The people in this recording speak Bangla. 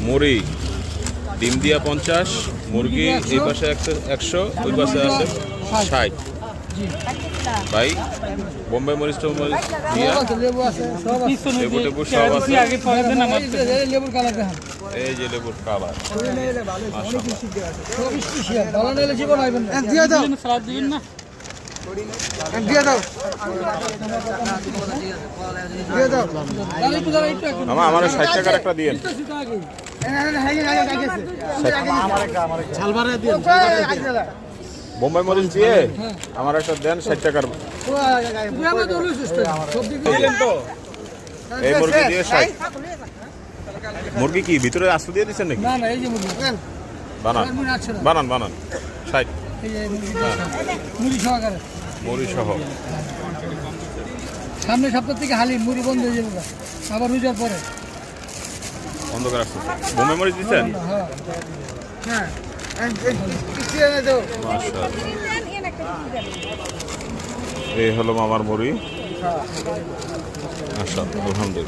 মুড়ি ডিম দিয়া 50, মুরগি এই পাশে 100, ওই পাশে আছে 60। ভাই বোম্বাই মরিচ টমরিচ দিয়া লেবু টেবু সব আছে। এই যে লেবুর কালার আমার 60 টাকার একটা দিয়ে বোম্বাই মরিচ দিয়ে আমার একটা দেন 60 টাকার। এই মুরগি দিয়ে 60। মুরগি কি ভিতরে আস্ত দিয়ে দিচ্ছেন নাকি? বানান বানান বানান 60 মুড়ি সহ। সামনের সপ্তাহ থেকে হালিম মুড়ি বন্ধ হয়ে যাবে, আবার রোজার পরে বন্ধ করে আসছে। বোম্বাই মরিচ দিচ্ছেন? এই হলো মামার মুড়ি। আচ্ছা, আলহামদুলিল্লাহ।